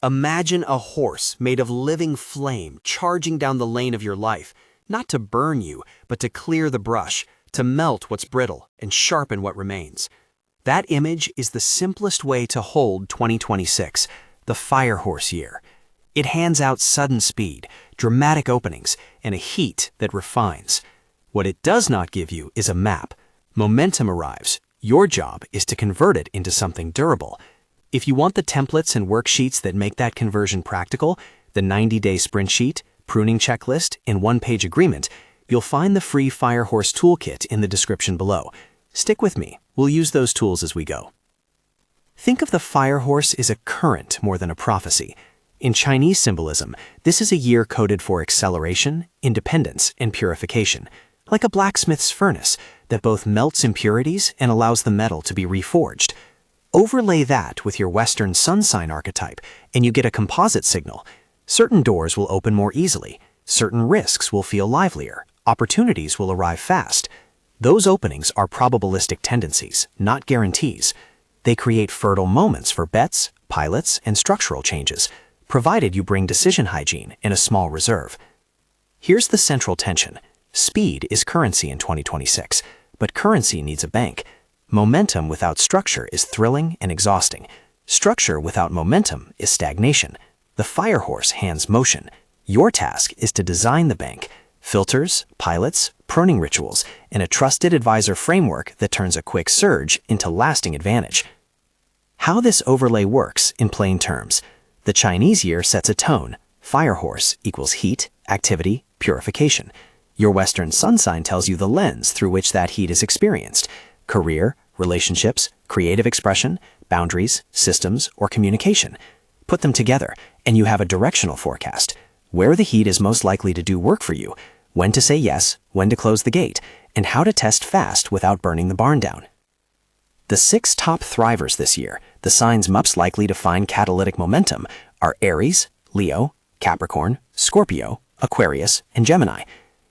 Imagine a horse made of living flame charging down the lane of your life, not to burn you, but to clear the brush, to melt what's brittle and sharpen what remains. That image is the simplest way to hold 2026, the fire horse year. It hands out sudden speed, dramatic openings, and a heat that refines. What it does not give you is a map. Momentum arrives. Your job is to convert it into something durable. If you want the templates and worksheets that make that conversion practical, the 90-day sprint sheet, pruning checklist, and one-page agreement, you'll find the free Firehorse Toolkit in the description below. Stick with me. We'll use those tools as we go. Think of the Firehorse as a current more than a prophecy. In Chinese symbolism, this is a year coded for acceleration, independence, and purification, like a blacksmith's furnace that both melts impurities and allows the metal to be reforged. Overlay that with your Western sun sign archetype, and you get a composite signal. Certain doors will open more easily. Certain risks will feel livelier. Opportunities will arrive fast. Those openings are probabilistic tendencies, not guarantees. They create fertile moments for bets, pilots, and structural changes, provided you bring decision hygiene and a small reserve. Here's the central tension. Speed is currency in 2026, but currency needs a bank. Momentum without structure is thrilling and exhausting. Structure without momentum is stagnation. The Firehorse hands motion. Your task is to design the bank, filters, pilots, pruning rituals, and a trusted advisor framework that turns a quick surge into lasting advantage. How this overlay works in plain terms. The Chinese year sets a tone. Firehorse equals heat, activity, purification. Your Western sun sign tells you the lens through which that heat is experienced. Career, relationships, creative expression, boundaries, systems, or communication. Put them together, and you have a directional forecast. Where the heat is most likely to do work for you, when to say yes, when to close the gate, and how to test fast without burning the barn down. The 6 top thrivers this year, the signs most likely to find catalytic momentum, are Aries, Leo, Capricorn, Scorpio, Aquarius, and Gemini.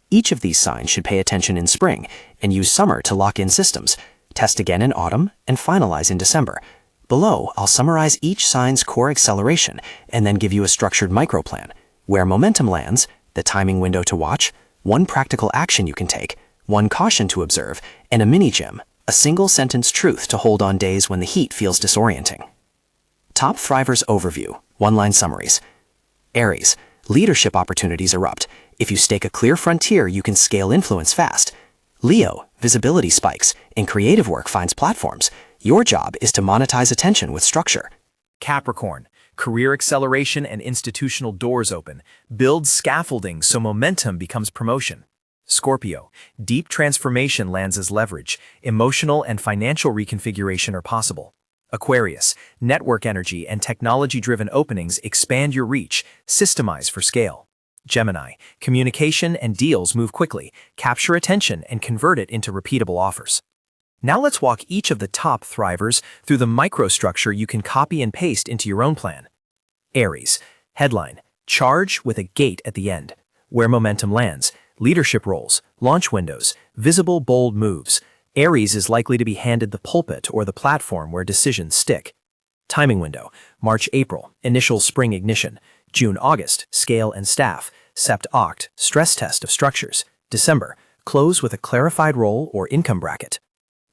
Each of these signs should pay attention in spring and use summer to lock in systems, test again in autumn, and finalize in December. Below, I'll summarize each sign's core acceleration and then give you a structured microplan. Where momentum lands, the timing window to watch, one practical action you can take, one caution to observe, and a mini-gem, a single-sentence truth to hold on days when the heat feels disorienting. Top Thrivers Overview, one-line summaries. Aries, leadership opportunities erupt. If you stake a clear frontier, you can scale influence fast. Leo, visibility spikes, and creative work finds platforms. Your job is to monetize attention with structure. Capricorn, career acceleration and institutional doors open. Build scaffolding so momentum becomes promotion. Scorpio, deep transformation lands as leverage. Emotional and financial reconfiguration are possible. Aquarius, network energy and technology-driven openings expand your reach. Systemize for scale. Gemini, communication and deals move quickly. Capture attention and convert it into repeatable offers. Now let's walk each of the top thrivers through the microstructure you can copy and paste into your own plan. Aries, headline, charge with a gate at the end. Where momentum lands, leadership roles, launch windows, visible bold moves. Aries is likely to be handed the pulpit or the platform where decisions stick. Timing window, March-April, initial spring ignition. June-August, scale and staff. Sept-Oct, stress test of structures. December, close with a clarified role or income bracket.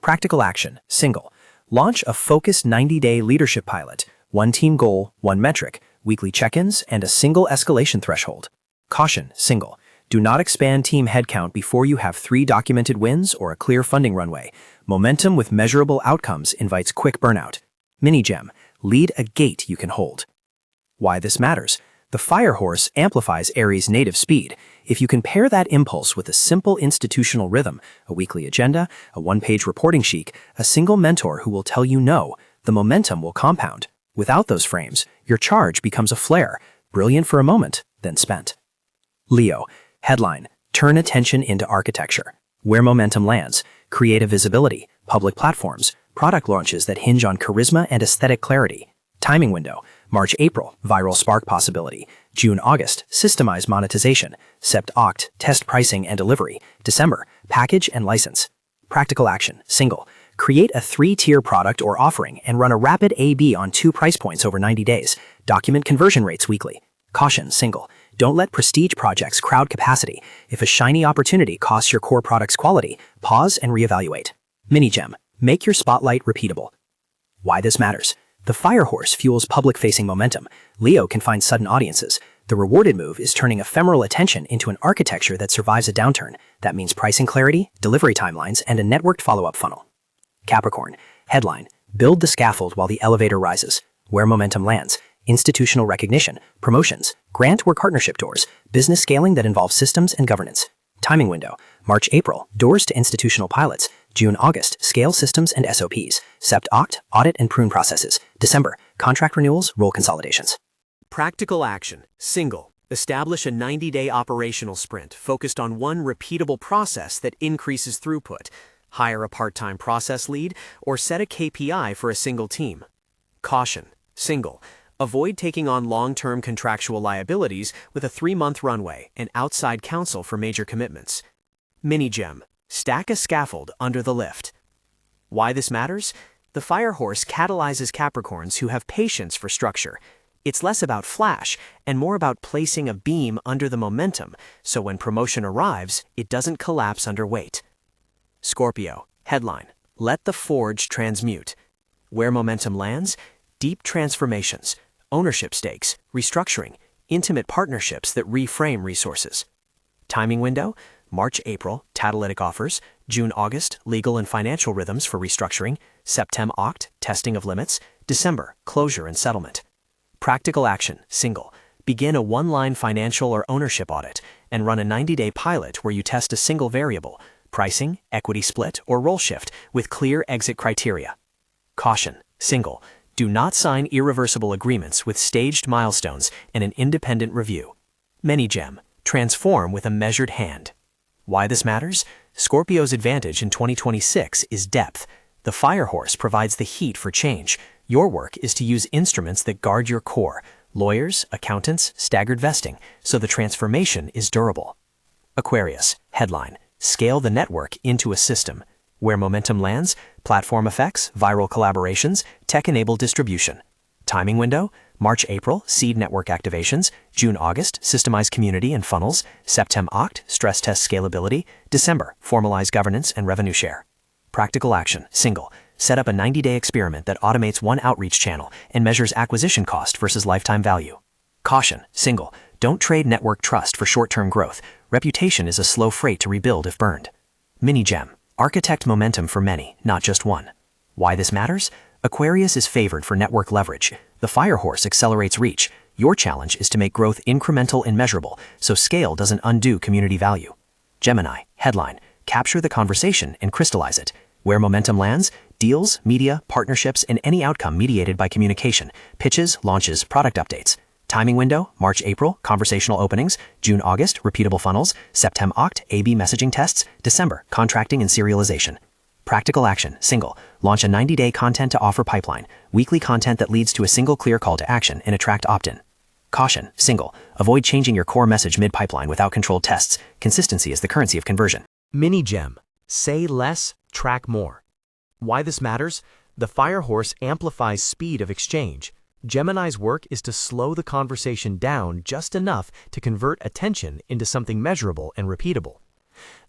Practical action, single. Launch a focused 90-day leadership pilot. One team goal, one metric, weekly check-ins, and a single escalation threshold. Caution, single. Do not expand team headcount before you have 3 documented wins or a clear funding runway. Momentum with measurable outcomes invites quick burnout. Mini-gem, lead a gate you can hold. Why this matters. The Firehorse amplifies Aries' native speed. If you can pair that impulse with a simple institutional rhythm, a weekly agenda, a one-page reporting sheet, a single mentor who will tell you no, the momentum will compound. Without those frames, your charge becomes a flare, brilliant for a moment, then spent. Leo, headline, turn attention into architecture. Where momentum lands, creative visibility, public platforms, product launches that hinge on charisma and aesthetic clarity. Timing window, March-April, viral spark possibility. June-August, systemized monetization. Sept-Oct, test pricing and delivery. December, package and license. Practical action, single. Create a 3-tier product or offering and run a rapid A/B on 2 price points over 90 days. Document conversion rates weekly. Caution, single. Don't let prestige projects crowd capacity. If a shiny opportunity costs your core product's quality, pause and reevaluate. Mini gem. Make your spotlight repeatable. Why this matters. The fire horse fuels public-facing momentum. Leo can find sudden audiences. The rewarded move is turning ephemeral attention into an architecture that survives a downturn. That means pricing clarity, delivery timelines, and a networked follow-up funnel. Capricorn. Headline. Build the scaffold while the elevator rises. Where momentum lands. Institutional recognition, promotions, grant or partnership doors, business scaling that involves systems and governance. Timing window. March-April. Doors to institutional pilots. June-August. Scale systems and SOPs. Sept-Oct. Audit and prune processes. December. Contract renewals, role consolidations. Practical action. Single. Establish a 90-day operational sprint focused on one repeatable process that increases throughput. Hire a part-time process lead or set a KPI for a single team. Caution. Single. Avoid taking on long-term contractual liabilities with a 3-month runway and outside counsel for major commitments. Mini gem. Stack a scaffold under the lift. Why this matters? The fire horse catalyzes Capricorns who have patience for structure. It's less about flash and more about placing a beam under the momentum, so when promotion arrives, it doesn't collapse under weight. Scorpio. Headline. Let the forge transmute. Where momentum lands? Deep transformations, ownership stakes, restructuring, intimate partnerships that reframe resources. Timing window. March-April, catalytic offers. June-August, legal and financial rhythms for restructuring. Septem-Oct, testing of limits. December, closure and settlement. Practical action. Single. Begin a one-line financial or ownership audit and run a 90-day pilot where you test a single variable, pricing, equity split, or role shift with clear exit criteria. Caution. Single. Do not sign irreversible agreements with staged milestones and an independent review. Mini gem. Transform with a measured hand. Why this matters? Scorpio's advantage in 2026 is depth. The fire horse provides the heat for change. Your work is to use instruments that guard your core, lawyers, accountants, staggered vesting, so the transformation is durable. Aquarius. Headline. Scale the network into a system. Where momentum lands, platform effects, viral collaborations, tech-enabled distribution. Timing window. March-April, seed network activations. June-August, systemized community and funnels. Septem-Oct, stress test scalability. December, formalize governance and revenue share. Practical action. Single. Set up a 90-day experiment that automates one outreach channel and measures acquisition cost versus lifetime value. Caution. Single. Don't trade network trust for short-term growth. Reputation is a slow freight to rebuild if burned. Mini gem. Architect momentum for many, not just one. Why this matters? Aquarius is favored for network leverage. The fire horse accelerates reach. Your challenge is to make growth incremental and measurable, so scale doesn't undo community value. Gemini. Headline. Capture the conversation and crystallize it. Where momentum lands, deals, media, partnerships, and any outcome mediated by communication, pitches, launches, product updates. Timing window. March-April, conversational openings. June-August, repeatable funnels. Septem-Oct, A/B messaging tests. December, contracting and serialization. Practical action. Single. Launch a 90-day content to offer pipeline. Weekly content that leads to a single clear call to action and attract opt-in. Caution. Single. Avoid changing your core message mid-pipeline without controlled tests. Consistency is the currency of conversion. Mini gem. Say less, track more. Why this matters? The fire horse amplifies speed of exchange. Gemini's work is to slow the conversation down just enough to convert attention into something measurable and repeatable.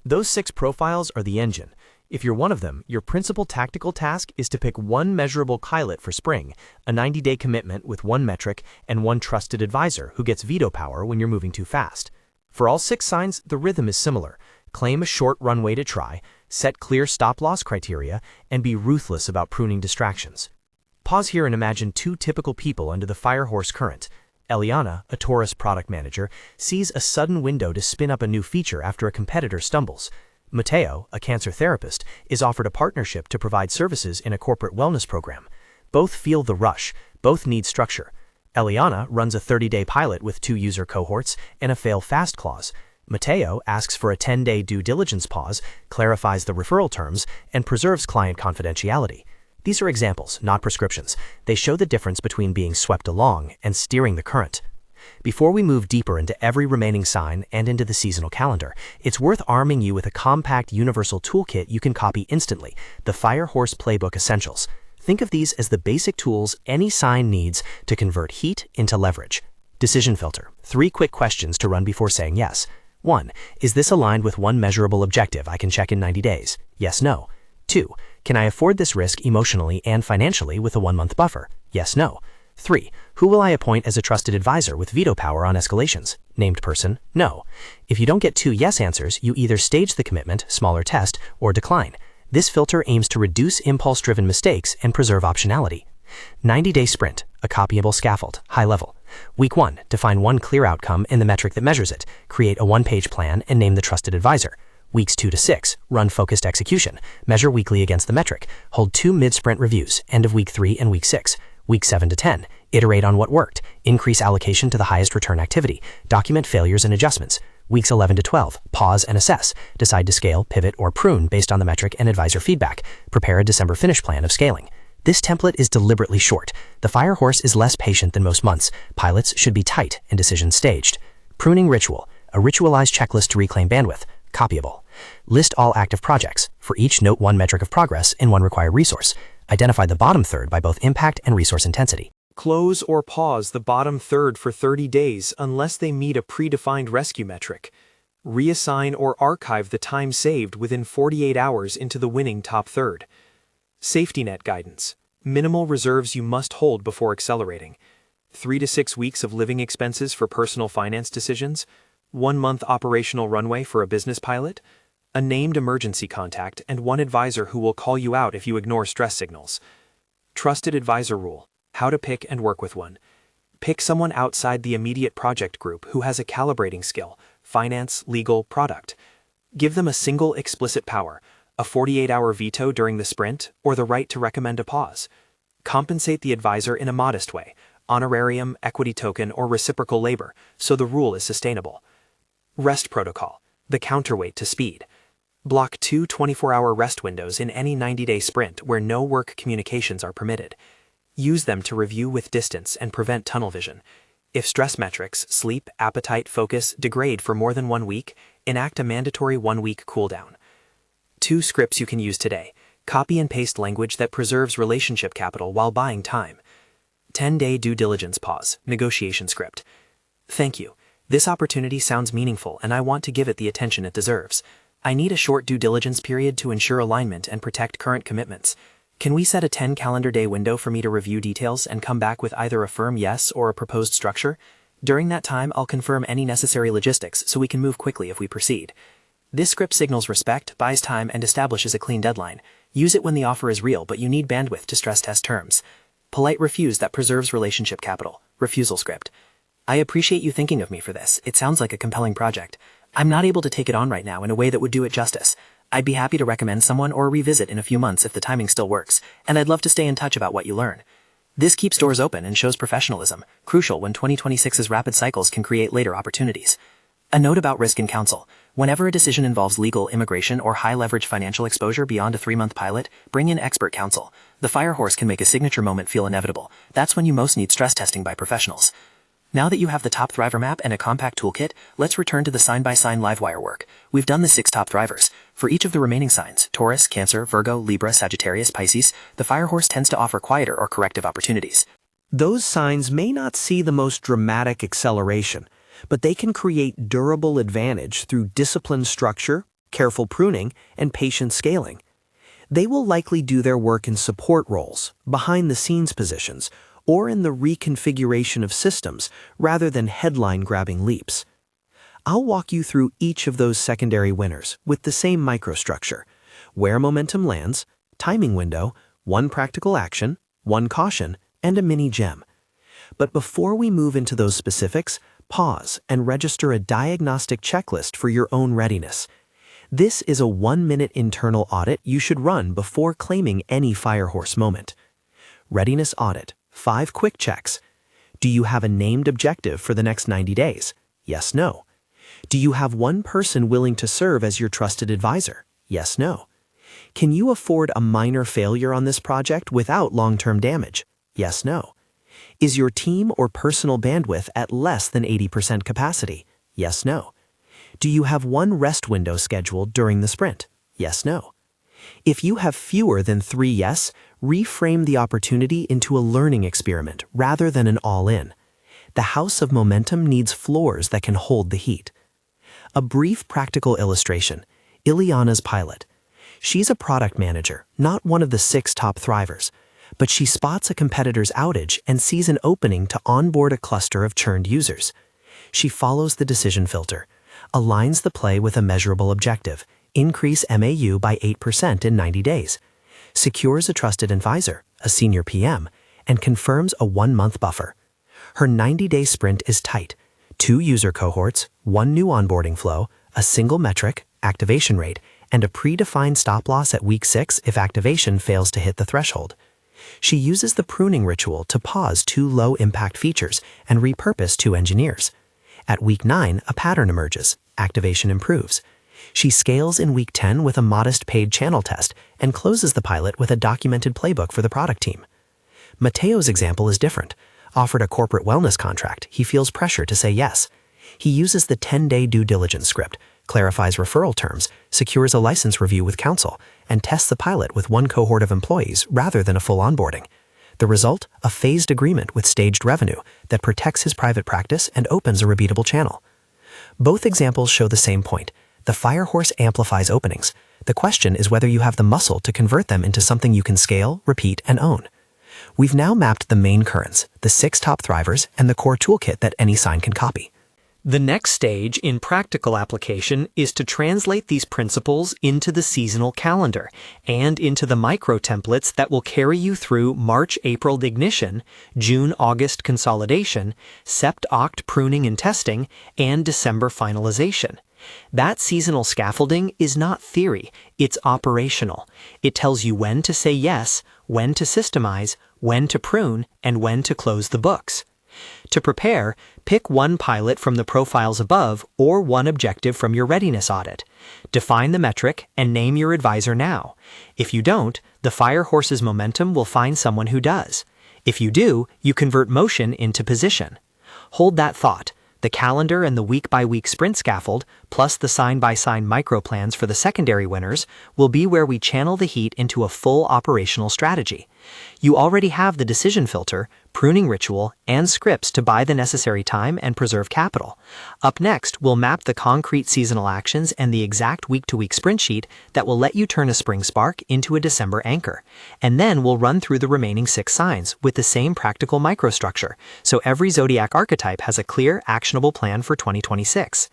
Those 6 profiles are the engine. If you're one of them, your principal tactical task is to pick one measurable pilot for spring, a 90-day commitment with one metric, and one trusted advisor who gets veto power when you're moving too fast. For all 6 signs, the rhythm is similar. Claim a short runway to try, set clear stop-loss criteria, and be ruthless about pruning distractions. Pause here and imagine 2 typical people under the fire horse current. Eliana, a Taurus product manager, sees a sudden window to spin up a new feature after a competitor stumbles. Mateo, a cancer therapist, is offered a partnership to provide services in a corporate wellness program. Both feel the rush, both need structure. Eliana runs a 30-day pilot with 2 user cohorts and a fail fast clause. Mateo asks for a 10-day due diligence pause, clarifies the referral terms, and preserves client confidentiality. These are examples, not prescriptions. They show the difference between being swept along and steering the current. Before we move deeper into every remaining sign and into the seasonal calendar, it's worth arming you with a compact universal toolkit you can copy instantly, the Fire Horse Playbook Essentials. Think of these as the basic tools any sign needs to convert heat into leverage. Decision filter. 3 quick questions to run before saying yes. 1. Is this aligned with one measurable objective I can check in 90 days? Yes, no. 2. Can I afford this risk emotionally and financially with a 1-month buffer? Yes, no. 3. Who will I appoint as a trusted advisor with veto power on escalations? Named person? No. If you don't get 2 yes answers, you either stage the commitment, smaller test, or decline. This filter aims to reduce impulse-driven mistakes and preserve optionality. 90-day sprint, a copyable scaffold, high level. Week 1, define one clear outcome in the metric that measures it. Create a 1-page plan and name the trusted advisor. Weeks 2 to 6, run focused execution. Measure weekly against the metric. Hold 2 mid-sprint reviews, end of week 3 and week 6. Week 7 to 10, iterate on what worked. Increase allocation to the highest return activity. Document failures and adjustments. Weeks 11 to 12, pause and assess. Decide to scale, pivot, or prune based on the metric and advisor feedback. Prepare a December finish plan of scaling. This template is deliberately short. The fire horse is less patient than most months. Pilots should be tight and decisions staged. Pruning ritual, a ritualized checklist to reclaim bandwidth. Copyable. List all active projects. For each, note 1 metric of progress and 1 required resource. Identify the bottom third by both impact and resource intensity. Close or pause the bottom third for 30 days unless they meet a predefined rescue metric. Reassign or archive the time saved within 48 hours into the winning top third. Safety net guidance. Minimal reserves you must hold before accelerating. 3 to 6 weeks of living expenses for personal finance decisions. 1-month operational runway for a business pilot. A named emergency contact and 1 advisor who will call you out if you ignore stress signals. Trusted advisor rule. How to pick and work with one. Pick someone outside the immediate project group who has a calibrating skill, finance, legal, product. Give them a single explicit power, a 48-hour veto during the sprint, or the right to recommend a pause. Compensate the advisor in a modest way, honorarium, equity token, or reciprocal labor, so the rule is sustainable. Rest protocol, the counterweight to speed. Block 2 24-hour rest windows in any 90-day sprint where no work communications are permitted. Use them to review with distance and prevent tunnel vision. If stress metrics, sleep, appetite, focus, degrade for more than 1 week, enact a mandatory 1-week cooldown. 2 scripts you can use today. Copy and paste language that preserves relationship capital while buying time. 10-day due diligence pause, negotiation script. Thank you. This opportunity sounds meaningful and I want to give it the attention it deserves. I need a short due diligence period to ensure alignment and protect current commitments. Can we set a 10 calendar day window for me to review details and come back with either a firm yes or a proposed structure? During that time, I'll confirm any necessary logistics so we can move quickly if we proceed. This script signals respect, buys time, and establishes a clean deadline. Use it when the offer is real, but you need bandwidth to stress test terms. Polite refuse that preserves relationship capital. Refusal script. I appreciate you thinking of me for this. It sounds like a compelling project. I'm not able to take it on right now in a way that would do it justice. I'd be happy to recommend someone or revisit in a few months if the timing still works, and I'd love to stay in touch about what you learn. This keeps doors open and shows professionalism, crucial when 2026's rapid cycles can create later opportunities. A note about risk and counsel. Whenever a decision involves legal, immigration, or high-leverage financial exposure beyond a 3-month pilot, bring in expert counsel. The fire horse can make a signature moment feel inevitable. That's when you most need stress testing by professionals. Now that you have the top thriver map and a compact toolkit, let's return to the sign-by-sign livewire work. We've done the 6 top thrivers. For each of the remaining signs, Taurus, Cancer, Virgo, Libra, Sagittarius, Pisces, the fire horse tends to offer quieter or corrective opportunities. Those signs may not see the most dramatic acceleration, but they can create durable advantage through disciplined structure, careful pruning, and patient scaling. They will likely do their work in support roles, behind-the-scenes positions, or in the reconfiguration of systems rather than headline-grabbing leaps. I'll walk you through each of those secondary winners with the same microstructure: where momentum lands, timing window, 1 practical action, 1 caution, and a mini gem. But before we move into those specifics, pause and register a diagnostic checklist for your own readiness. This is a 1-minute internal audit you should run before claiming any firehorse moment. Readiness audit. 5 quick checks. Do you have a named objective for the next 90 days? Yes, no. Do you have 1 person willing to serve as your trusted advisor? Yes, no. Can you afford a minor failure on this project without long-term damage? Yes, no. Is your team or personal bandwidth at less than 80% capacity? Yes, no. Do you have 1 rest window scheduled during the sprint? Yes, no. If you have fewer than 3 yes, reframe the opportunity into a learning experiment rather than an all-in. The house of momentum needs floors that can hold the heat. A brief practical illustration. Ileana's pilot. She's a product manager, not one of the 6 top thrivers, but she spots a competitor's outage and sees an opening to onboard a cluster of churned users. She follows the decision filter, aligns the play with a measurable objective, increase MAU by 8% in 90 days, secures a trusted advisor, a senior PM, and confirms a 1-month buffer. Her 90-day sprint is tight. 2 user cohorts, 1 new onboarding flow, a single metric, activation rate, and a predefined stop loss at week 6 if activation fails to hit the threshold. She uses the pruning ritual to pause 2 low-impact features and repurpose 2 engineers. At week 9, a pattern emerges. Activation improves. She scales in week 10 with a modest paid channel test and closes the pilot with a documented playbook for the product team. Mateo's example is different. Offered a corporate wellness contract, he feels pressure to say yes. He uses the 10-day due diligence script, clarifies referral terms, secures a license review with counsel, and tests the pilot with 1 cohort of employees rather than a full onboarding. The result? A phased agreement with staged revenue that protects his private practice and opens a repeatable channel. Both examples show the same point. The Firehorse amplifies openings. The question is whether you have the muscle to convert them into something you can scale, repeat, and own. We've now mapped the main currents, the 6 top thrivers, and the core toolkit that any sign can copy. The next stage in practical application is to translate these principles into the seasonal calendar and into the micro templates that will carry you through March-April ignition, June-August consolidation, Sept-Oct pruning and testing, and December finalization. That seasonal scaffolding is not theory, it's operational. It tells you when to say yes, when to systemize, when to prune, and when to close the books. To prepare, pick 1 pilot from the profiles above or 1 objective from your readiness audit. Define the metric and name your advisor now. If you don't, the Firehorse's momentum will find someone who does. If you do, you convert motion into position. Hold that thought. The calendar and the week-by-week sprint scaffold, plus the sign-by-sign micro plans for the secondary winners, will be where we channel the heat into a full operational strategy. You already have the decision filter, pruning ritual, and scripts to buy the necessary time and preserve capital. Up next, we'll map the concrete seasonal actions and the exact week-to-week sprint sheet that will let you turn a spring spark into a December anchor. And then we'll run through the remaining 6 signs with the same practical microstructure, so every Zodiac archetype has a clear, actionable plan for 2026.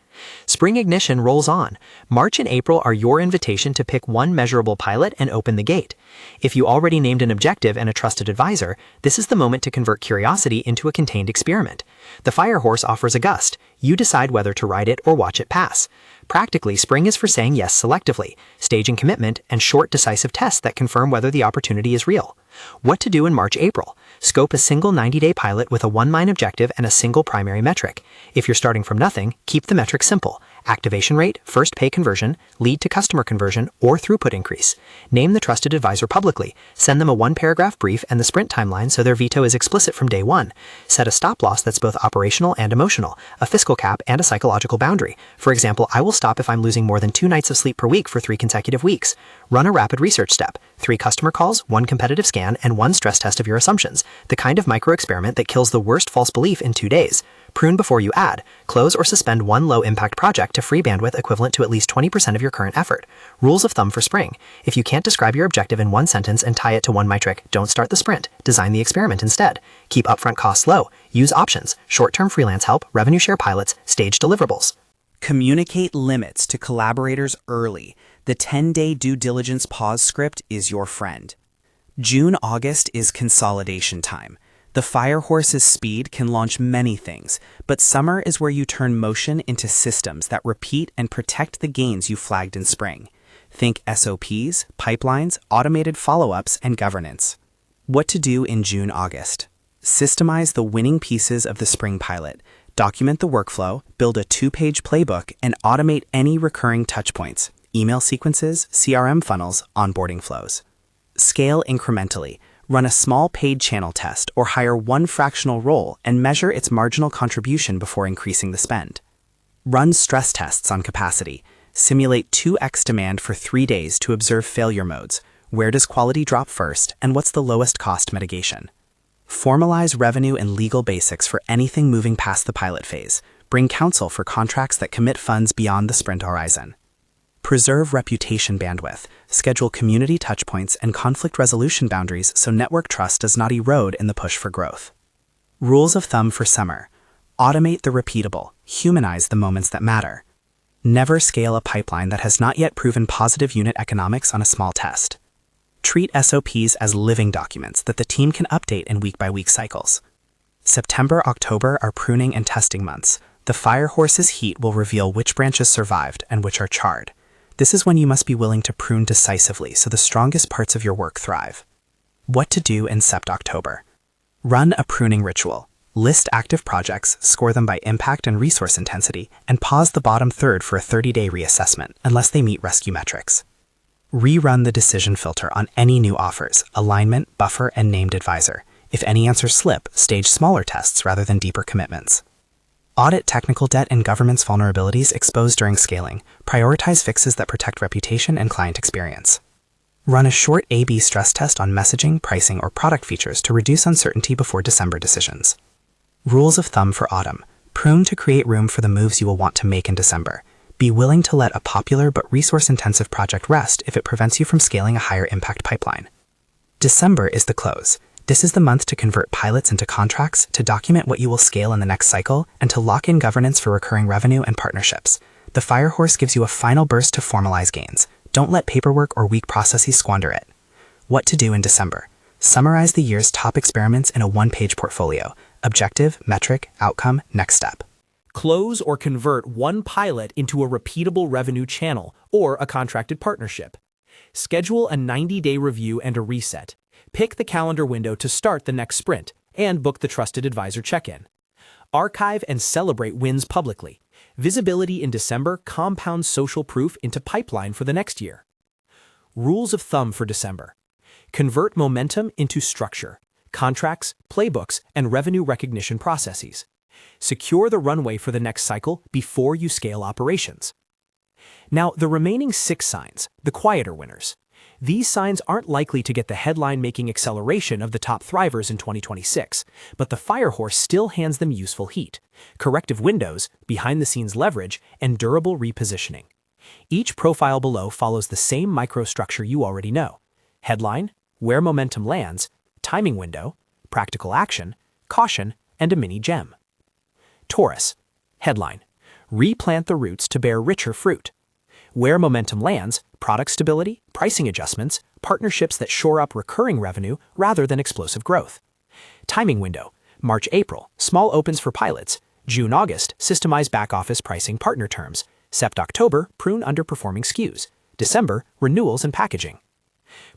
Spring ignition rolls on. March and April are your invitation to pick 1 measurable pilot and open the gate. If you already named an objective and a trusted advisor, this is the moment to convert curiosity into a contained experiment. The Firehorse offers a gust. You decide whether to ride it or watch it pass. Practically, spring is for saying yes selectively, staging commitment, and short, decisive tests that confirm whether the opportunity is real. What to do in March-April? Scope a single 90-day pilot with a 1-mine objective and a single primary metric. If you're starting from nothing, keep the metric simple. Activation rate, first pay conversion, lead to customer conversion, or throughput increase. Name the trusted advisor publicly. Send them a 1-paragraph brief and the sprint timeline so their veto is explicit from day 1. Set a stop loss that's both operational and emotional, a fiscal cap and a psychological boundary. For example, I will stop if I'm losing more than 2 nights of sleep per week for 3 consecutive weeks. Run a rapid research step. 3 customer calls, 1 competitive scan, and 1 stress test of your assumptions. The kind of micro-experiment that kills the worst false belief in 2 days. Prune before you add. Close or suspend 1 low-impact project to free bandwidth equivalent to at least 20% of your current effort. Rules of thumb for spring. If you can't describe your objective in 1 sentence and tie it to 1 metric, don't start the sprint. Design the experiment instead. Keep upfront costs low. Use options. Short-term freelance help, revenue share pilots, stage deliverables. Communicate limits to collaborators early. The 10-day due diligence pause script is your friend. June-August is consolidation time. The Firehorse's speed can launch many things, but summer is where you turn motion into systems that repeat and protect the gains you flagged in spring. Think SOPs, pipelines, automated follow-ups, and governance. What to do in June-August? Systemize the winning pieces of the spring pilot. Document the workflow, build a 2-page playbook, and automate any recurring touchpoints, email sequences, CRM funnels, onboarding flows. Scale incrementally. Run a small paid channel test or hire 1 fractional role and measure its marginal contribution before increasing the spend. Run stress tests on capacity. Simulate 2x demand for 3 days to observe failure modes. Where does quality drop first, and what's the lowest cost mitigation? Formalize revenue and legal basics for anything moving past the pilot phase. Bring counsel for contracts that commit funds beyond the sprint horizon. Preserve reputation bandwidth. Schedule community touchpoints and conflict resolution boundaries so network trust does not erode in the push for growth. Rules of thumb for summer. Automate the repeatable. Humanize the moments that matter. Never scale a pipeline that has not yet proven positive unit economics on a small test. Treat SOPs as living documents that the team can update in week-by-week cycles. September, October are pruning and testing months. The fire horse's heat will reveal which branches survived and which are charred. This is when you must be willing to prune decisively so the strongest parts of your work thrive. What to do in Sept-October. Run a pruning ritual. List active projects, score them by impact and resource intensity, and pause the bottom third for a 30-day reassessment, unless they meet rescue metrics. Rerun the decision filter on any new offers, alignment, buffer, and named advisor. If any answers slip, stage smaller tests rather than deeper commitments. Audit technical debt and governance vulnerabilities exposed during scaling. Prioritize fixes that protect reputation and client experience. Run a short A/B stress test on messaging, pricing, or product features to reduce uncertainty before December decisions. Rules of thumb for autumn. Prune to create room for the moves you will want to make in December. Be willing to let a popular but resource-intensive project rest if it prevents you from scaling a higher impact pipeline. December is the close. This is the month to convert pilots into contracts, to document what you will scale in the next cycle, and to lock in governance for recurring revenue and partnerships. The Firehorse gives you a final burst to formalize gains. Don't let paperwork or weak processes squander it. What to do in December. Summarize the year's top experiments in a one-page portfolio. Objective, metric, outcome, next step. Close or convert one pilot into a repeatable revenue channel or a contracted partnership. Schedule a 90-day review and a reset. Pick the calendar window to start the next sprint and book the trusted advisor check-in. Archive and celebrate wins publicly. Visibility in December compounds social proof into pipeline for the next year. Rules of thumb for December. Convert momentum into structure. Contracts, playbooks, and revenue recognition processes. Secure the runway for the next cycle before you scale operations. Now, the remaining 6 signs, the quieter winners. These signs aren't likely to get the headline-making acceleration of the top thrivers in 2026, but the Firehorse still hands them useful heat, corrective windows, behind-the-scenes leverage, and durable repositioning. Each profile below follows the same microstructure you already know. Headline, where momentum lands, timing window, practical action, caution, and a mini gem. Taurus. Headline. Replant the roots to bear richer fruit. Where momentum lands, product stability, pricing adjustments, partnerships that shore up recurring revenue rather than explosive growth. Timing window. March-April, small opens for pilots. June-August, systemize back-office pricing partner terms. Sept-October, prune underperforming SKUs. December, renewals and packaging.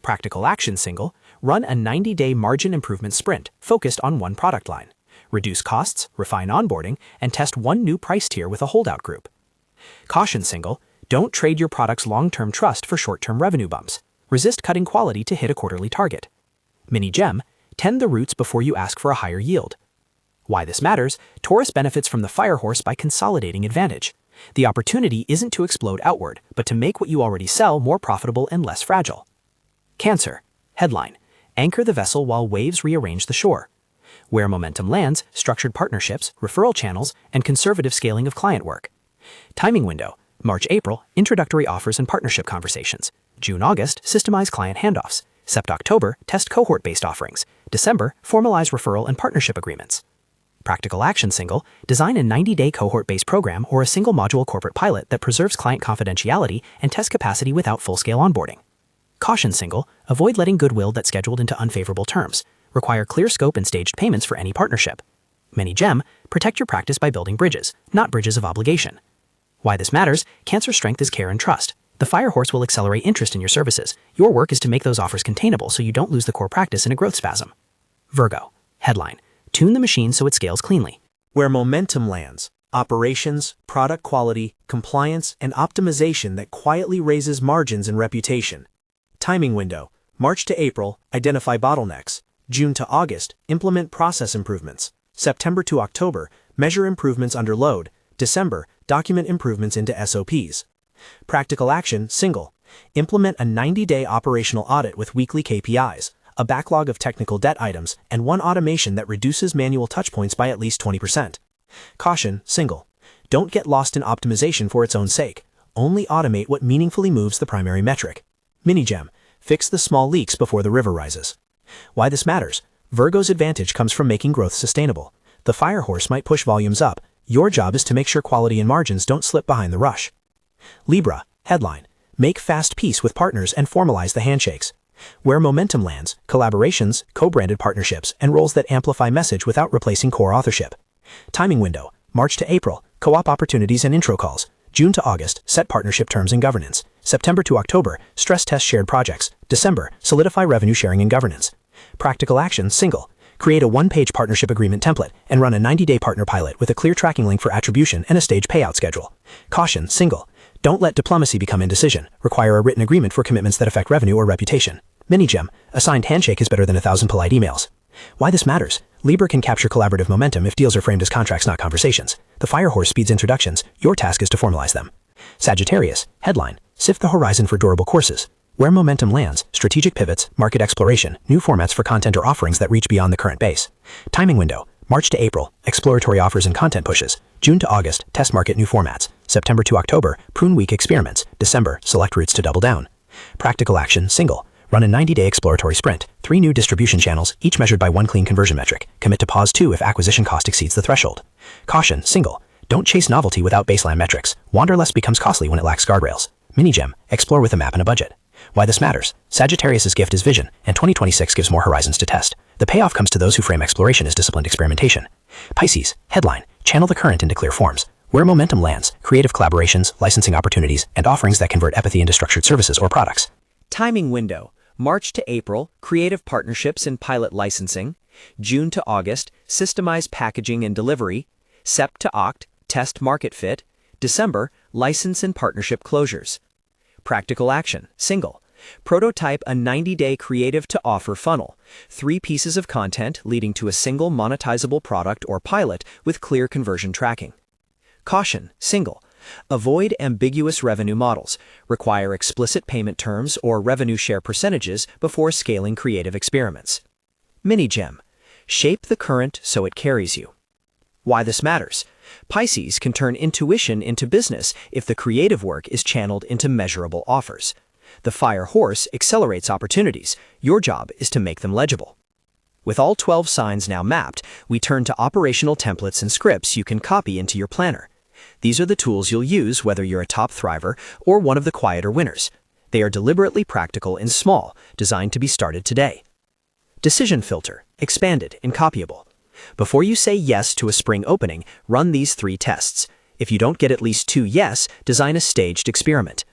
Practical action single, run a 90-day margin improvement sprint focused on one product line. Reduce costs, refine onboarding, and test one new price tier with a holdout group. Caution single, don't trade your product's long-term trust for short-term revenue bumps. Resist cutting quality to hit a quarterly target. Mini gem, tend the roots before you ask for a higher yield. Why this matters, Taurus benefits from the Firehorse by consolidating advantage. The opportunity isn't to explode outward, but to make what you already sell more profitable and less fragile. Cancer. Headline. Anchor the vessel while waves rearrange the shore. Where momentum lands, structured partnerships, referral channels, and conservative scaling of client work. Timing window. March-April, introductory offers and partnership conversations. June-August, systemize client handoffs. Sept-October, test cohort-based offerings. December, formalize referral and partnership agreements. Practical action single, design a 90-day cohort-based program or a single-module corporate pilot that preserves client confidentiality and test capacity without full-scale onboarding. Caution single, avoid letting goodwill that's scheduled into unfavorable terms. Require clear scope and staged payments for any partnership. Mini gem, protect your practice by building bridges, not bridges of obligation. Why this matters, Cancer's strength is care and trust. The Firehorse will accelerate interest in your services. Your work is to make those offers containable so you don't lose the core practice in a growth spasm. Virgo. Headline. Tune the machine so it scales cleanly. Where momentum lands, operations, product quality, compliance, and optimization that quietly raises margins and reputation. Timing window. March to April, identify bottlenecks. June to August, implement process improvements. September to October, measure improvements under load. December, document improvements into SOPs. Practical action, single. Implement a 90-day operational audit with weekly KPIs, a backlog of technical debt items, and one automation that reduces manual touchpoints by at least 20%. Caution, single. Don't get lost in optimization for its own sake. Only automate what meaningfully moves the primary metric. Mini-gem. Fix the small leaks before the river rises. Why this matters? Virgo's advantage comes from making growth sustainable. The fire horse might push volumes up. Your job is to make sure quality and margins don't slip behind the rush. Libra. Headline. Make fast peace with partners and formalize the handshakes. Where momentum lands, collaborations, co-branded partnerships, and roles that amplify message without replacing core authorship. Timing window. March to April. Co-op opportunities and intro calls. June to August. Set partnership terms and governance. September to October. Stress test shared projects. December. Solidify revenue sharing and governance. Practical action, single. Create a one-page partnership agreement template and run a 90-day partner pilot with a clear tracking link for attribution and a staged payout schedule. Caution, single. Don't let diplomacy become indecision. Require a written agreement for commitments that affect revenue or reputation. Mini-gem. A signed handshake is better than 1,000 polite emails. Why this matters? Libra can capture collaborative momentum if deals are framed as contracts, not conversations. The fire horse speeds introductions. Your task is to formalize them. Sagittarius. Headline. Sift the horizon for durable courses. Where momentum lands, strategic pivots, market exploration, new formats for content or offerings that reach beyond the current base. Timing window. March to April. Exploratory offers and content pushes. June to August. Test market new formats. September to October. Prune week experiments. December. Select routes to double down. Practical action, single. Run a 90-day exploratory sprint. 3 new distribution channels, each measured by 1 clean conversion metric. Commit to pause 2 if acquisition cost exceeds the threshold. Caution, single. Don't chase novelty without baseline metrics. Wanderlust becomes costly when it lacks guardrails. Mini-gem. Explore with a map and a budget. Why this matters? Sagittarius's gift is vision, and 2026 gives more horizons to test. The payoff comes to those who frame exploration as disciplined experimentation. Pisces. Headline. Channel the current into clear forms. Where momentum lands, creative collaborations, licensing opportunities, and offerings that convert empathy into structured services or products. Timing window. March to April, creative partnerships and pilot licensing. June to August, systemized packaging and delivery. Sep to Oct, test market fit. December, license and partnership closures. Practical action, single. Prototype a 90-day creative to offer funnel. 3 pieces of content leading to a single monetizable product or pilot with clear conversion tracking. Caution, single. Avoid ambiguous revenue models. Require explicit payment terms or revenue share percentages before scaling creative experiments. Mini-gem. Shape the current so it carries you. Why this matters? Pisces can turn intuition into business if the creative work is channeled into measurable offers. The fire horse accelerates opportunities. Your job is to make them legible. With all 12 signs now mapped, we turn to operational templates and scripts you can copy into your planner. These are the tools you'll use whether you're a top thriver or one of the quieter winners. They are deliberately practical and small, designed to be started today. Decision filter, expanded and copyable. Before you say yes to a spring opening, run these 3 tests. If you don't get at least 2 yes, design a staged experiment.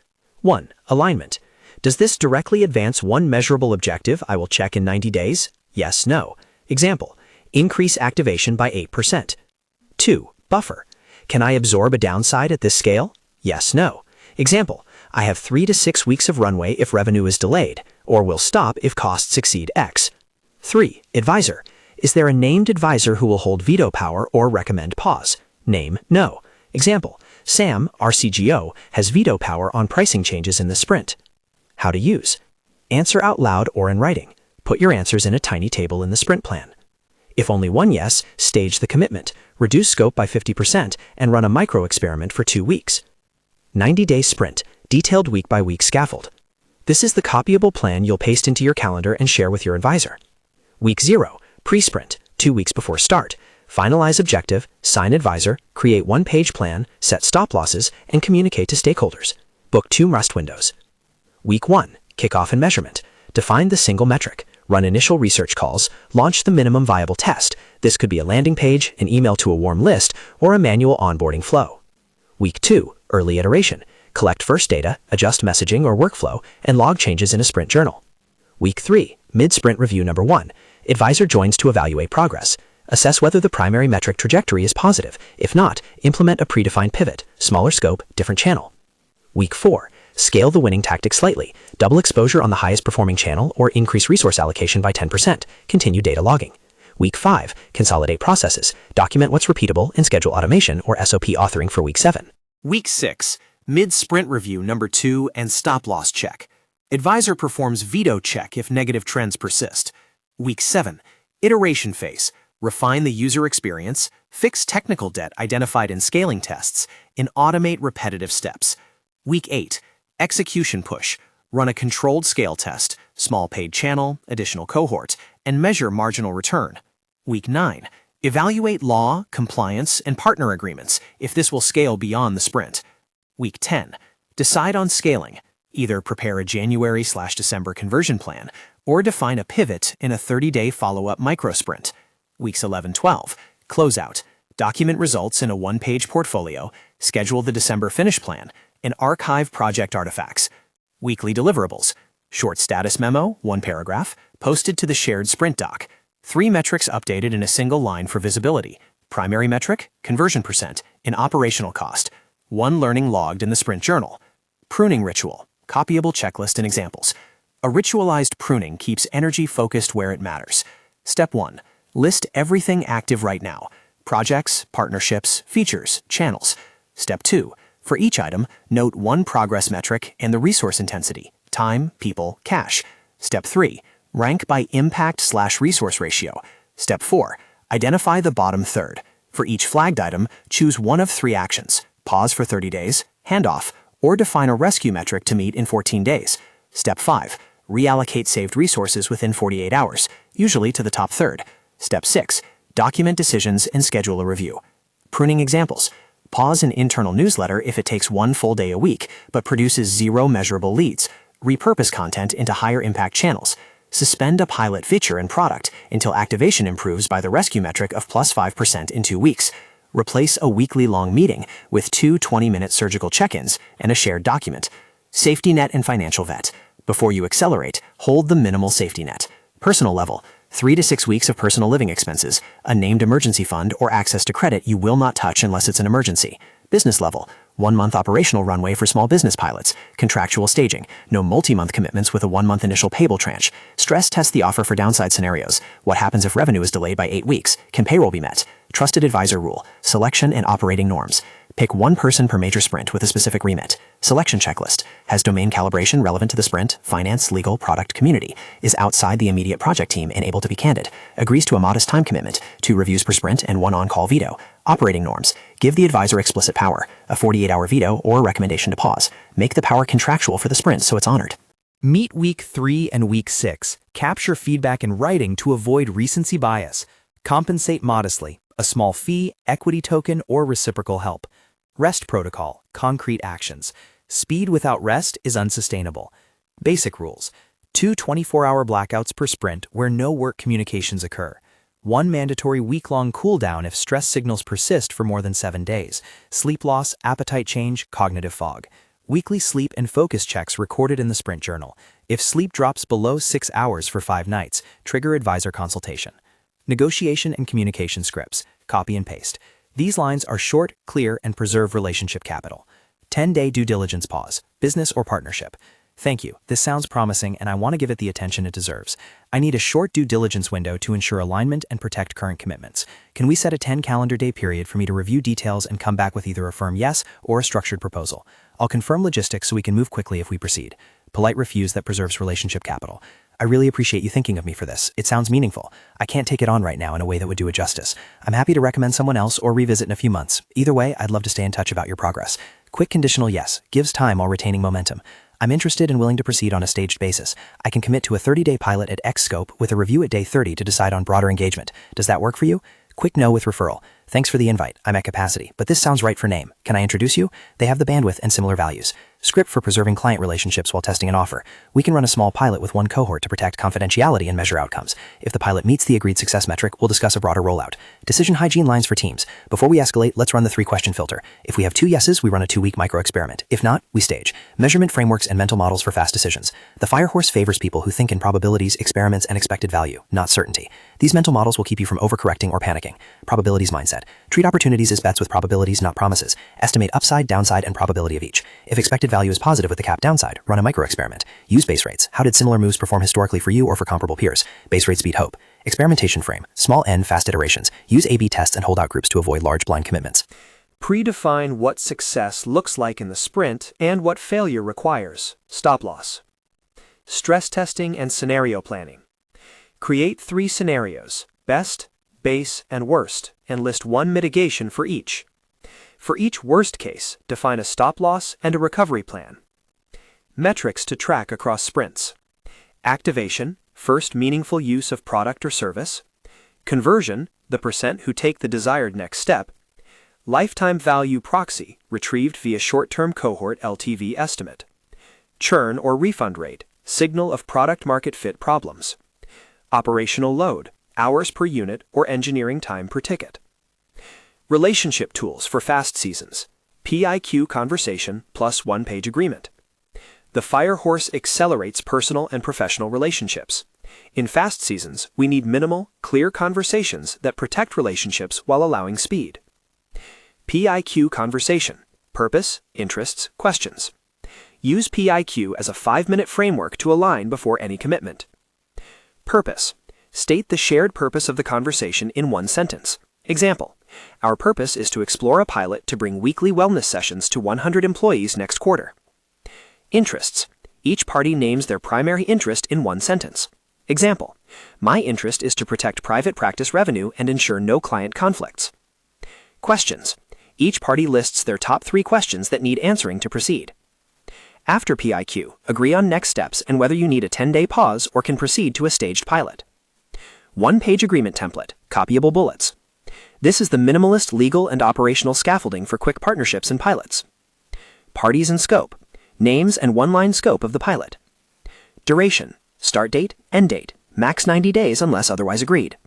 1. Alignment. Does this directly advance one measurable objective I will check in 90 days? Yes, no. Example. Increase activation by 8%. 2. Buffer. Can I absorb a downside at this scale? Yes, no. Example. I have 3 to 6 weeks of runway if revenue is delayed, or will stop if costs exceed X. 3. Advisor. Is there a named advisor who will hold veto power or recommend pause? Name, no. Example. Sam, our CGO, has veto power on pricing changes in the sprint. How to use. Answer out loud or in writing. Put your answers in a tiny table in the sprint plan. If only 1 yes, stage the commitment, reduce scope by 50%, and run a micro-experiment for 2 weeks. 90-day sprint, detailed week-by-week scaffold. This is the copyable plan you'll paste into your calendar and share with your advisor. Week 0, pre-sprint, 2 weeks before start. Finalize objective, sign advisor, create 1-page plan, set stop losses, and communicate to stakeholders. Book 2 rust windows. Week 1, kickoff and measurement. Define the single metric. Run initial research calls, launch the minimum viable test. This could be a landing page, an email to a warm list, or a manual onboarding flow. Week 2, early iteration. Collect first data, adjust messaging or workflow, and log changes in a sprint journal. Week 3, mid-sprint review number 1. Advisor joins to evaluate progress. Assess whether the primary metric trajectory is positive. If not, implement a predefined pivot, smaller scope, different channel. Week 4, scale the winning tactic slightly. Double exposure on the highest performing channel or increase resource allocation by 10%. Continue data logging. Week 5, consolidate processes. Document what's repeatable and schedule automation or SOP authoring for Week 7. Week 6. Mid-sprint review number 2 and stop-loss check. Advisor performs veto check if negative trends persist. Week 7. Iteration phase. Refine the user experience, fix technical debt identified in scaling tests, and automate repetitive steps. Week 8. Execution push. Run a controlled scale test, small paid channel, additional cohort, and measure marginal return. Week 9. Evaluate law, compliance, and partner agreements if this will scale beyond the sprint. Week 10. Decide on scaling. Either prepare a January/December conversion plan or define a pivot in a 30-day follow-up microsprint. Weeks 11-12. Closeout. Document results in a one-page portfolio, schedule the December finish plan, and archive project artifacts. Weekly deliverables. Short status memo, 1 paragraph, posted to the shared sprint doc. 3 metrics updated in a single line for visibility. Primary metric, conversion percent, and operational cost. 1 learning logged in the sprint journal. Pruning ritual, copyable checklist and examples. A ritualized pruning keeps energy focused where it matters. Step 1. List everything active right now. Projects, partnerships, features, channels. Step 2. For each item, note 1 progress metric and the resource intensity, time, people, cash. Step 3. Rank by impact/resource ratio. Step 4. Identify the bottom third. For each flagged item, choose one of 3 actions. Pause for 30 days, hand off, or define a rescue metric to meet in 14 days. Step 5. Reallocate saved resources within 48 hours, usually to the top third. Step 6. Document decisions and schedule a review. Pruning examples. Pause an internal newsletter if it takes 1 full day a week, but produces 0 measurable leads. Repurpose content into higher impact channels. Suspend a pilot feature and product until activation improves by the rescue metric of +5% in 2 weeks. Replace a weekly long meeting with 2 20-minute surgical check-ins and a shared document. Safety net and financial vet. Before you accelerate, hold the minimal safety net. Personal level. 3 to 6 weeks of personal living expenses, a named emergency fund, or access to credit you will not touch unless it's an emergency. Business level. 1 month operational runway for small business pilots. Contractual staging. No multi-month commitments with a 1-month initial payable tranche. Stress test the offer for downside scenarios. What happens if revenue is delayed by 8 weeks? Can payroll be met? Trusted advisor rule. Selection and operating norms. Pick 1 person per major sprint with a specific remit. Selection checklist. Has domain calibration relevant to the sprint, finance, legal, product, community. Is outside the immediate project team and able to be candid. Agrees to a modest time commitment, 2 reviews per sprint and 1 on-call veto. Operating norms. Give the advisor explicit power, a 48-hour veto or a recommendation to pause. Make the power contractual for the sprint so it's honored. Meet Week 3 and Week 6. Capture feedback in writing to avoid recency bias. Compensate modestly. A small fee, equity token, or reciprocal help. Rest protocol, concrete actions. Speed without rest is unsustainable. Basic rules. 2 24-hour blackouts per sprint where no work communications occur. 1 mandatory week-long cooldown if stress signals persist for more than 7 days. Sleep loss, appetite change, cognitive fog. Weekly sleep and focus checks recorded in the sprint journal. If sleep drops below 6 hours for 5 nights, trigger advisor consultation. Negotiation and communication scripts. Copy and paste. These lines are short, clear, and preserve relationship capital. 10-day due diligence pause. Business or partnership. Thank you. This sounds promising and I want to give it the attention it deserves. I need a short due diligence window to ensure alignment and protect current commitments. Can we set a 10 calendar day period for me to review details and come back with either a firm yes or a structured proposal? I'll confirm logistics so we can move quickly if we proceed. Polite refuse that preserves relationship capital. I really appreciate you thinking of me for this. It sounds meaningful. I can't take it on right now in a way that would do it justice. I'm happy to recommend someone else or revisit in a few months. Either way, I'd love to stay in touch about your progress. Quick conditional yes gives time while retaining momentum. I'm interested and willing to proceed on a staged basis. I can commit to a 30-day pilot at X scope with a review at day 30 to decide on broader engagement. Does that work for you? Quick no with referral. Thanks for the invite. I'm at capacity, but this sounds right for name. Can I introduce you? They have the bandwidth and similar values. Script for preserving client relationships while testing an offer. We can run a small pilot with 1 cohort to protect confidentiality and measure outcomes. If the pilot meets the agreed success metric, we'll discuss a broader rollout. Decision hygiene lines for teams. Before we escalate, let's run the 3-question filter. If we have 2 yeses, we run a 2-week micro-experiment. If not, we stage. Measurement frameworks and mental models for fast decisions. The Firehorse favors people who think in probabilities, experiments, and expected value, not certainty. These mental models will keep you from overcorrecting or panicking. Probabilities mindset. Treat opportunities as bets with probabilities, not promises. Estimate upside, downside, and probability of each. If expected value is positive with the cap downside, run a micro-experiment. Use base rates. How did similar moves perform historically for you or for comparable peers? Base rates beat hope. Experimentation frame. Small n, fast iterations. Use A/B tests and holdout groups to avoid large blind commitments. Predefine what success looks like in the sprint and what failure requires. Stop loss. Stress testing and scenario planning. Create 3 scenarios: best, base, and worst, and list 1 mitigation for each. For each worst case, define a stop loss and a recovery plan. Metrics to track across sprints. Activation, first meaningful use of product or service. Conversion, the % who take the desired next step. Lifetime value proxy, retrieved via short-term cohort LTV estimate. Churn or refund rate, signal of product-market fit problems. Operational load, hours per unit or engineering time per ticket. Relationship tools for fast seasons. PIQ conversation plus 1-page agreement. The Firehorse accelerates personal and professional relationships. In fast seasons, we need minimal, clear conversations that protect relationships while allowing speed. PIQ conversation. Purpose, interests, questions. Use PIQ as a 5-minute framework to align before any commitment. Purpose. State the shared purpose of the conversation in 1 sentence. Example: our purpose is to explore a pilot to bring weekly wellness sessions to 100 employees next quarter. Interests. Each party names their primary interest in 1 sentence. Example: my interest is to protect private practice revenue and ensure no client conflicts. Questions. Each party lists their top 3 questions that need answering to proceed. After PIQ, agree on next steps and whether you need a 10-day pause or can proceed to a staged pilot. 1-page agreement template, copyable bullets. This is the minimalist legal and operational scaffolding for quick partnerships and pilots. Parties and scope. Names and 1-line scope of the pilot. Duration. Start date, end date. Max 90 days unless otherwise agreed.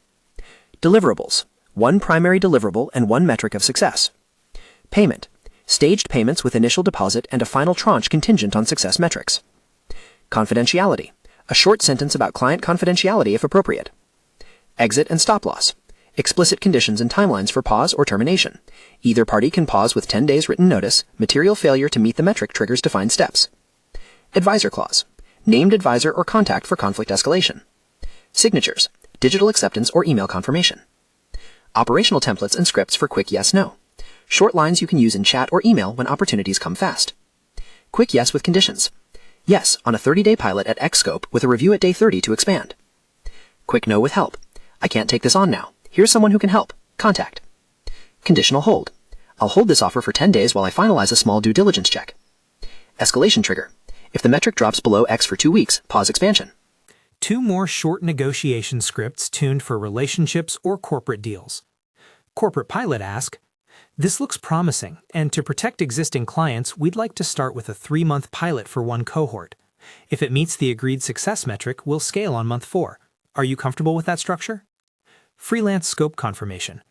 Deliverables. 1 primary deliverable and 1 metric of success. Payment. Staged payments with initial deposit and a final tranche contingent on success metrics. Confidentiality. A short sentence about client confidentiality if appropriate. Exit and stop loss. Explicit conditions and timelines for pause or termination. Either party can pause with 10 days written notice. Material failure to meet the metric triggers defined steps. Advisor clause. Named advisor or contact for conflict escalation. Signatures. Digital acceptance or email confirmation. Operational templates and scripts for quick yes/no. Short lines you can use in chat or email when opportunities come fast. Quick yes with conditions. Yes on a 30-day pilot at X scope with a review at day 30 to expand. Quick no with help. I can't take this on now. Here's someone who can help. Contact. Conditional hold. I'll hold this offer for 10 days while I finalize a small due diligence check. Escalation trigger. If the metric drops below X for 2 weeks, pause expansion. 2 more short negotiation scripts tuned for relationships or corporate deals. Corporate pilot ask, this looks promising, and to protect existing clients, we'd like to start with a 3-month pilot for 1 cohort. If it meets the agreed success metric, we'll scale on month 4. Are you comfortable with that structure? Freelance scope confirmation.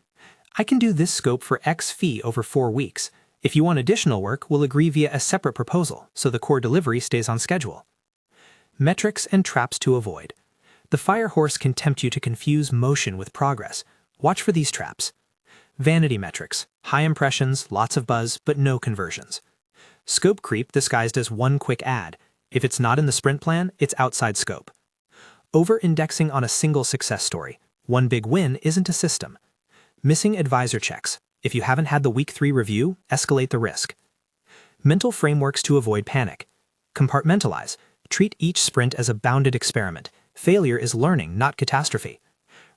I can do this scope for X fee over 4 weeks. If you want additional work, we'll agree via a separate proposal, so the core delivery stays on schedule. Metrics and traps to avoid. The Firehorse can tempt you to confuse motion with progress. Watch for these traps. Vanity metrics. High impressions, lots of buzz, but no conversions. Scope creep disguised as 1 quick ad. If it's not in the sprint plan, it's outside scope. Over-indexing on a single success story. 1 big win isn't a system. Missing advisor checks. If you haven't had the week 3 review, escalate the risk. Mental frameworks to avoid panic. Compartmentalize. Treat each sprint as a bounded experiment. Failure is learning, not catastrophe.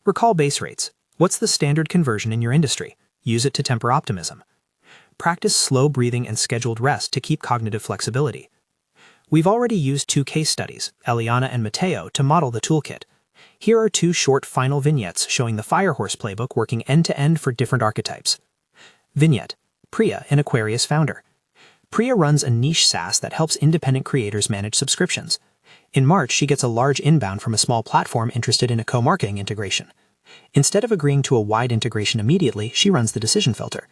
Recall base rates. What's the standard conversion in your industry? Use it to temper optimism. Practice slow breathing and scheduled rest to keep cognitive flexibility. We've already used 2 case studies, Eliana and Mateo, to model the toolkit. Here are 2 short final vignettes showing the Firehorse playbook working end-to-end for different archetypes. Vignette. Priya, an Aquarius founder. Priya runs a niche SaaS that helps independent creators manage subscriptions. In March, she gets a large inbound from a small platform interested in a co-marketing integration. Instead of agreeing to a wide integration immediately, she runs the decision filter.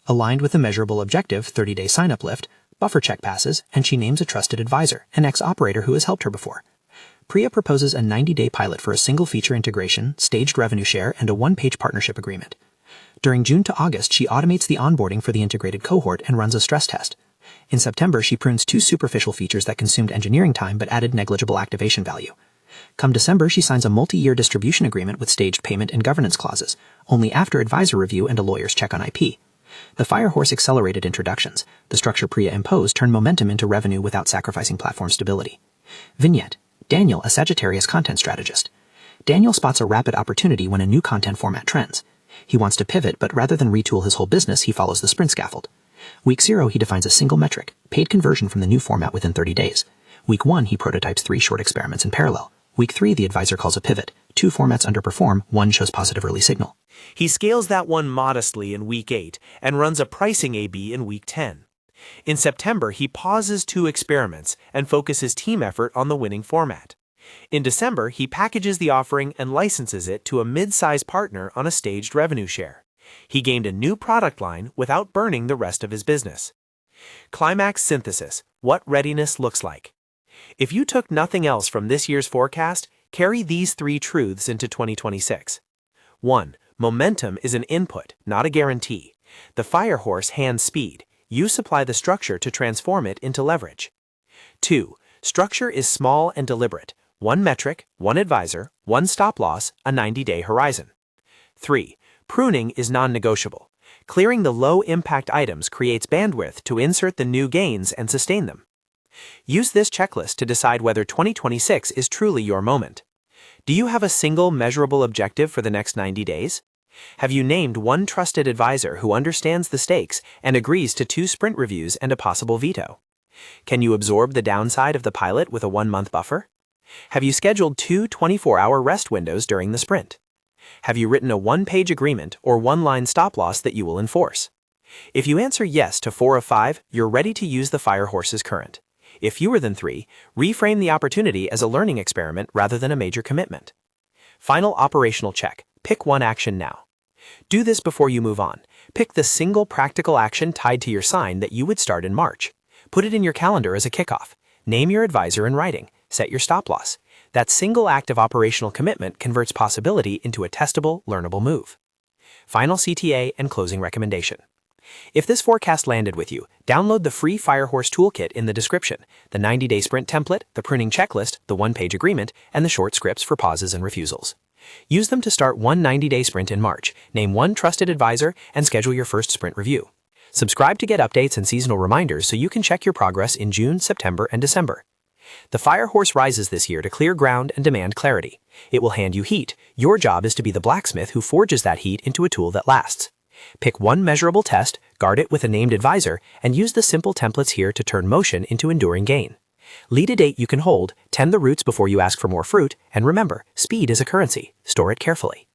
Aligned with a measurable objective, 30-day sign-up lift, buffer check passes, and she names a trusted advisor, an ex-operator who has helped her before. Priya proposes a 90-day pilot for a single feature integration, staged revenue share, and a 1-page partnership agreement. During June to August, she automates the onboarding for the integrated cohort and runs a stress test. In September, she prunes 2 superficial features that consumed engineering time but added negligible activation value. Come December, she signs a multi-year distribution agreement with staged payment and governance clauses, only after advisor review and a lawyer's check on IP. The Fire Horse accelerated introductions. The structure Priya imposed turned momentum into revenue without sacrificing platform stability. Vignette. Daniel, a Sagittarius content strategist. Daniel spots a rapid opportunity when a new content format trends. He wants to pivot, but rather than retool his whole business, he follows the sprint scaffold. Week 0, he defines a single metric, paid conversion from the new format within 30 days. Week 1, he prototypes 3 short experiments in parallel. Week 3, the advisor calls a pivot. 2 formats underperform, 1 shows positive early signal. He scales that one modestly in Week 8 and runs a pricing A/B in Week 10. In September, he pauses 2 experiments and focuses team effort on the winning format. In December, he packages the offering and licenses it to a mid-size partner on a staged revenue share. He gained a new product line without burning the rest of his business. Climax synthesis: what readiness looks like. If you took nothing else from this year's forecast, carry these 3 truths into 2026. 1. Momentum is an input, not a guarantee. The Fire Horse hands speed. You supply the structure to transform it into leverage. 2. Structure is small and deliberate. 1 metric, 1 advisor, 1 stop loss, a 90-day horizon. 3. Pruning is non-negotiable. Clearing the low-impact items creates bandwidth to insert the new gains and sustain them. Use this checklist to decide whether 2026 is truly your moment. Do you have a single measurable objective for the next 90 days? Have you named 1 trusted advisor who understands the stakes and agrees to 2 sprint reviews and a possible veto? Can you absorb the downside of the pilot with a 1-month buffer? Have you scheduled 2 24-hour rest windows during the sprint? Have you written a 1-page agreement or 1-line stop loss that you will enforce? If you answer yes to 4 of 5, you're ready to use the Fire Horse's current. If fewer than 3, reframe the opportunity as a learning experiment rather than a major commitment. Final operational check. Pick 1 action now. Do this before you move on. Pick the single practical action tied to your sign that you would start in March. Put it in your calendar as a kickoff. Name your advisor in writing. Set your stop loss. That single act of operational commitment converts possibility into a testable, learnable move. Final CTA and closing recommendation. If this forecast landed with you, download the free Firehorse Toolkit in the description, the 90-day sprint template, the pruning checklist, the 1-page agreement, and the short scripts for pauses and refusals. Use them to start 1 90-day sprint in March, name 1 trusted advisor, and schedule your first sprint review. Subscribe to get updates and seasonal reminders so you can check your progress in June, September, and December. The Fire Horse rises this year to clear ground and demand clarity. It will hand you heat. Your job is to be the blacksmith who forges that heat into a tool that lasts. Pick 1 measurable test, guard it with a named advisor, and use the simple templates here to turn motion into enduring gain. Lead a date you can hold, tend the roots before you ask for more fruit, and remember, speed is a currency. Store it carefully.